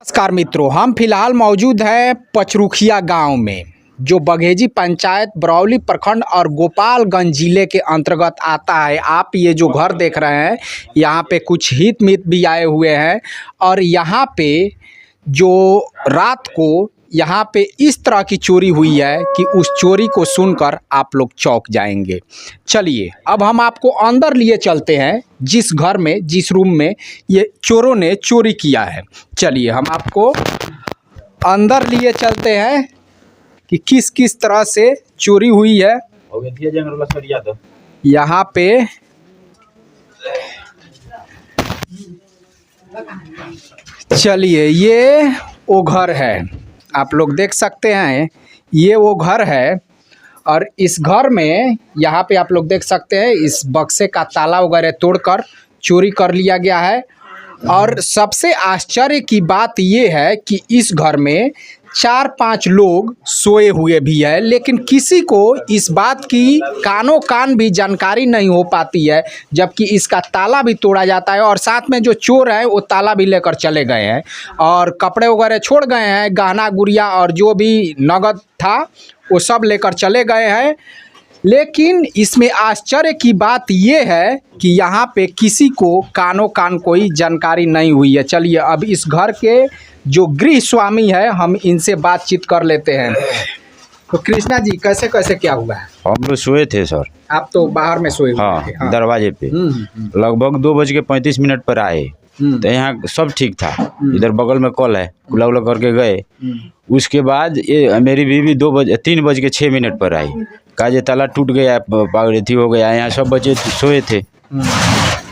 नमस्कार मित्रों, हम फिलहाल मौजूद हैं पचरुखिया गांव में, जो बघेजी पंचायत, बरौली प्रखंड और गोपालगंज जिले के अंतर्गत आता है। आप ये जो घर देख रहे हैं, यहाँ पे कुछ हित मित भी आए हुए हैं और यहाँ पे जो रात को यहाँ पे इस तरह की चोरी हुई है कि उस चोरी को सुनकर आप लोग चौंक जाएंगे। चलिए अब हम आपको अंदर लिए चलते हैं, जिस घर में, जिस रूम में ये चोरों ने चोरी किया है। चलिए हम आपको अंदर लिए चलते हैं कि किस किस तरह से चोरी हुई है। यहाँ पे चलिए, ये वो घर है, आप लोग देख सकते हैं, ये वो घर है। और इस घर में यहाँ पे आप लोग देख सकते हैं, इस बक्से का ताला वगैरह तोड़कर चोरी कर लिया गया है। और सबसे आश्चर्य की बात ये है कि इस घर में 4-5 लोग सोए हुए भी है, लेकिन किसी को इस बात की कानों कान भी जानकारी नहीं हो पाती है, जबकि इसका ताला भी तोड़ा जाता है। और साथ में जो चोर है वो ताला भी लेकर चले गए हैं और कपड़े वगैरह छोड़ गए हैं, गहना गुड़िया और जो भी नगद था वो सब लेकर चले गए हैं। लेकिन इसमें आश्चर्य की बात ये है कि यहाँ पे किसी को कानों कान कोई जानकारी नहीं हुई है। चलिए अब इस घर के जो गृह स्वामी है, हम इनसे बातचीत कर लेते हैं। तो कृष्णा जी, कैसे कैसे क्या हुआ है? हम लोग सोए थे सर। आप तो बाहर में सोए हुए थे? हाँ, दरवाजे पे लगभग 2:35 पर आए। तो यहाँ सब ठीक था, इधर बगल में कल है, खुला उला करके गए। उसके बाद ये मेरी बीवी 3:06 पर आई, कहा ये ताला टूट गया, पागल हो गया। यहाँ सब बच्चे सोए थे,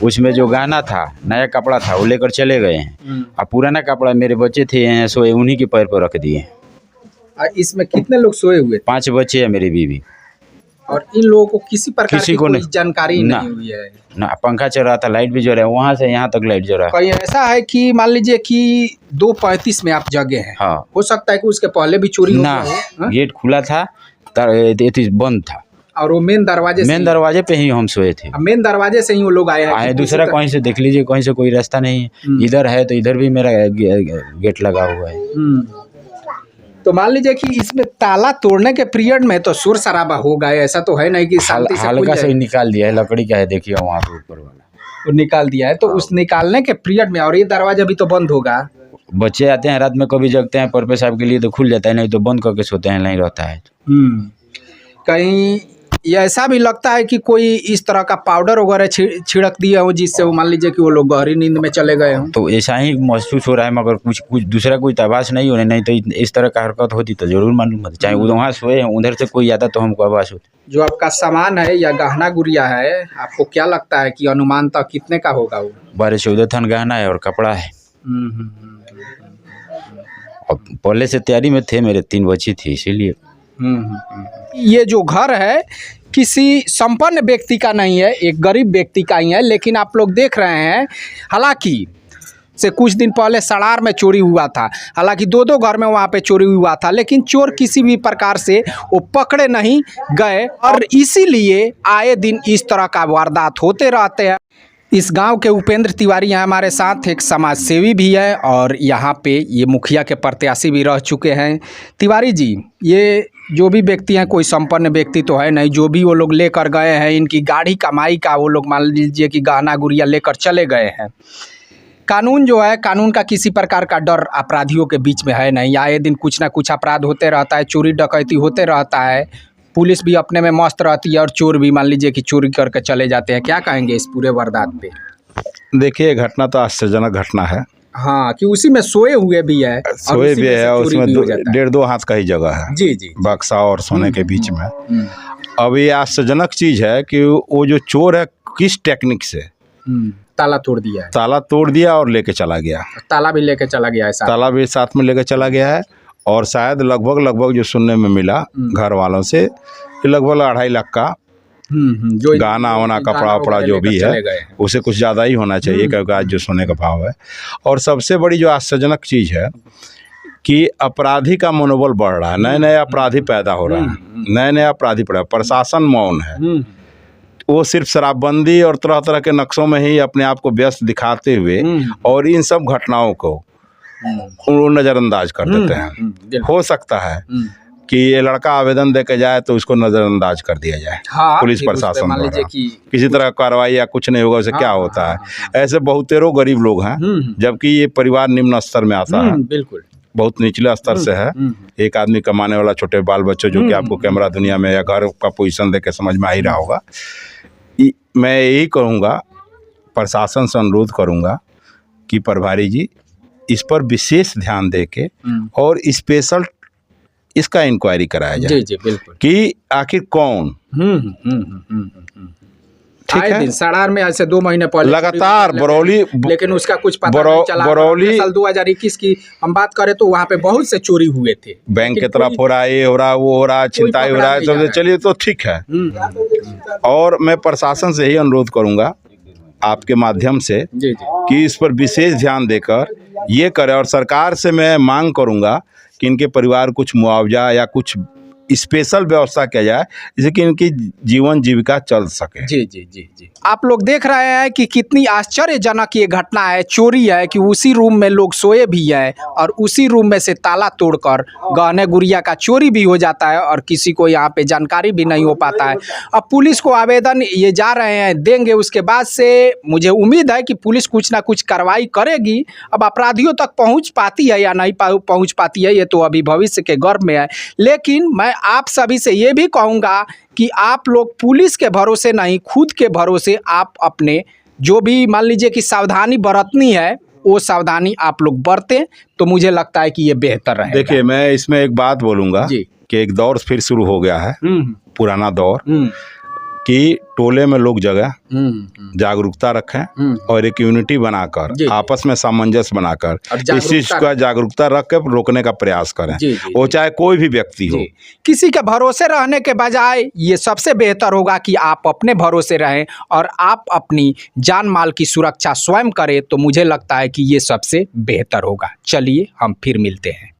उसमें जो गहना था, नया कपड़ा था, वो लेकर चले गए हैं। और पुराना कपड़ा मेरे बच्चे थे यहाँ सोए, उन्हीं के पैर पर रख दिए। इसमें कितने लोग सोए हुए थे? 5 बच्चे हैं मेरी बीवी। और इन लोगों को किसी प्रकार की कोई जानकारी नहीं हुई है? ना, पंखा चल रहा था, लाइट भी जल रहा है, वहाँ से यहाँ तक लाइट जल रहा है। कहीं ऐसा है कि मान लीजिए कि 2:35 में आप जगे हैं? हाँ, हो सकता है कि उसके पहले भी चोरी ना हो। गेट खुला था, बंद था, और वो मेन दरवाजे पे ही हम सोए थे। मेन दरवाजे से ही वो लोग आए दूसरा कहीं से देख लीजिए, कहीं से कोई रास्ता नहीं है। इधर है तो इधर भी मेरा गेट लगा हुआ है। तो मान लीजिए कि इसमें ताला तोड़ने के पीरियड में तो शोर शराबा होगा, ऐसा तो है नहीं कि शांति से हल्का से निकाल दिया है, लकड़ी का है, देखिए वहाँ पे ऊपर वाला, वो निकाल दिया है। तो उस निकालने के पीरियड में, और ये दरवाजा भी तो बंद होगा। बच्चे आते हैं रात में, कभी जगते हैं पर्पस साहब के लिए तो खुल जाता है, नहीं तो बंद करके सोते हैं, नहीं रहता है। कहीं ये ऐसा भी लगता है कि कोई इस तरह का पाउडर वगैरह छिड़क दिया हो, जिससे वो मान लीजिए कि वो लोग गहरी नींद में चले गए हों? तो ऐसा ही महसूस हो रहा है, मगर कुछ दूसरा कोई आवाज़ नहीं हो रहा, नहीं तो इस तरह का हरकत होती तो जरूर मालूम होता। चाहे वहाँ सोए हैं, उधर से कोई आता तो हमको आवाज़ होती। जो आपका सामान है या गहना गुड़िया है, आपको क्या लगता है कि अनुमान तक कितने का होगा? वो 12-14 थान गहना है और कपड़ा है। और पहले से तैयारी में थे, मेरे 3 बच्ची थी, इसीलिए। ये जो घर है किसी संपन्न व्यक्ति का नहीं है, एक गरीब व्यक्ति का ही है। लेकिन आप लोग देख रहे हैं, हालांकि से कुछ दिन पहले सड़ार में चोरी हुआ था, हालांकि 2 घर में वहाँ पे चोरी हुआ था, लेकिन चोर किसी भी प्रकार से वो पकड़े नहीं गए। और इसीलिए आए दिन इस तरह का वारदात होते रहते हैं। इस गांव के उपेंद्र तिवारी हैं हमारे साथ, एक समाज सेवी भी है और यहाँ पे ये मुखिया के प्रत्याशी भी रह चुके हैं। तिवारी जी, ये जो भी व्यक्ति हैं, कोई संपन्न व्यक्ति तो है नहीं, जो भी वो लोग लेकर गए हैं, इनकी गाढ़ी कमाई का वो लोग मान लीजिए कि गहना गुड़िया लेकर चले गए हैं। कानून जो है, कानून का किसी प्रकार का डर अपराधियों के बीच में है नहीं। आए दिन कुछ ना कुछ अपराध होते रहता है, चोरी डकैती होते रहता है, पुलिस भी अपने में मस्त रहती है और चोर भी मान लीजिए कि चोरी करके चले जाते हैं। क्या कहेंगे इस पूरे वारदात पे? देखिए, घटना तो आश्चर्यजनक घटना है। हाँ, कि उसी में सोए हुए भी है, उसमें 1.5-2 हाथ का ही जगह है। जी। बक्सा और सोने के बीच में। अब ये आश्चर्यजनक चीज है कि वो जो चोर है, किस टेक्निक से ताला तोड़ दिया है। ताला तोड़ दिया और लेके चला गया। ताला भी लेके चला गया है, ताला भी साथ में लेके चला गया है। और शायद लगभग जो सुनने में मिला घर वालों से, लगभग 2.5 लाख का जो गहना वाना, कपड़ा वपड़ा जो भी है, उसे कुछ ज़्यादा ही होना चाहिए, क्योंकि आज जो सोने का भाव है। और सबसे बड़ी जो आश्चर्यजनक चीज़ है कि अपराधी का मनोबल बढ़ रहा है, नए अपराधी पैदा हो रहा है, नए अपराधी पड़ा, प्रशासन मौन है। वो सिर्फ शराबबंदी और तरह तरह के नक्शों में ही अपने आप को व्यस्त दिखाते हुए और इन सब घटनाओं को वो नज़रअंदाज कर देते हैं। हो सकता है कि ये लड़का आवेदन दे के जाए तो उसको नज़रअंदाज कर दिया जाए हाँ, पुलिस फिर उस पे प्रशासन मान लीजिए द्वारा, कि किसी तरह का कार्रवाई या कुछ नहीं होगा, उसे क्या होता है। ऐसे बहुतेरों गरीब लोग हैं, जबकि ये परिवार निम्न स्तर में आता है, बिल्कुल बहुत निचले स्तर से है। एक आदमी कमाने वाला, छोटे बाल बच्चों, जो कि आपको कैमरा दुनिया में या घर का पोजीशन देख के समझ में आ ही रहा होगा। मैं यही कहूँगा, प्रशासन से अनुरोध करूँगा कि प्रभारी जी इस पर विशेष ध्यान दे के और स्पेशल इसका इंक्वायरी कराया जाए। जी जी बिल्कुल कि आखिर कौन ठीक आए है। दिन सड़ार में ऐसे 2 महीने पहले लगातार बरौली, लेकिन उसका कुछ पता नहीं चला। बरौली साल 2021 की हम बात करें तो वहाँ पे बहुत से चोरी हुए थे, बैंक के तरफ हो रहा है, ये हो रहा है, वो हो रहा है, छिनताई हो रहा है, सब चलिए तो ठीक है। और मैं प्रशासन से ही अनुरोध करूंगा आपके माध्यम से जी जी कि इस पर विशेष ध्यान देकर ये करे, और सरकार से मैं मांग करूंगा कि इनके परिवार कुछ मुआवजा या कुछ स्पेशल व्यवस्था किया जाए, जिससे कि इनकी जीवन जीविका चल सके। जी जी जी जी आप लोग देख रहे हैं कि कितनी आश्चर्यजनक ये घटना है। चोरी है कि उसी रूम में लोग सोए भी है और उसी रूम में से ताला तोड़कर गहने गुड़िया का चोरी भी हो जाता है और किसी को यहाँ पे जानकारी भी नहीं हो पाता है। अब पुलिस को आवेदन ये जा रहे हैं देंगे, उसके बाद से मुझे उम्मीद है कि पुलिस कुछ ना कुछ कार्रवाई करेगी। अब अपराधियों तक पहुँच पाती है या नहीं पहुँच पाती है, ये तो अभी भविष्य के गर्भ में है। लेकिन मैं आप सभी से ये भी कहूँगा कि आप लोग पुलिस के भरोसे नहीं, खुद के भरोसे आप अपने जो भी मान लीजिए कि सावधानी बरतनी है वो सावधानी आप लोग बरतें, तो मुझे लगता है कि ये बेहतर रहेगा। देखिए, मैं इसमें एक बात बोलूँगा जी। कि एक दौर फिर शुरू हो गया है, पुराना दौर, हम्म कि टोले में लोग जगह जागरूकता रखें और एक यूनिटी बनाकर जी। आपस में सामंजस्य बनाकर और इस चीज का जागरूकता रख के रोकने का प्रयास करें। जी, जी, वो चाहे कोई भी व्यक्ति हो। किसी के भरोसे रहने के बजाय ये सबसे बेहतर होगा कि आप अपने भरोसे रहें और आप अपनी जान माल की सुरक्षा स्वयं करें, तो मुझे लगता है कि ये सबसे बेहतर होगा। चलिए हम फिर मिलते हैं।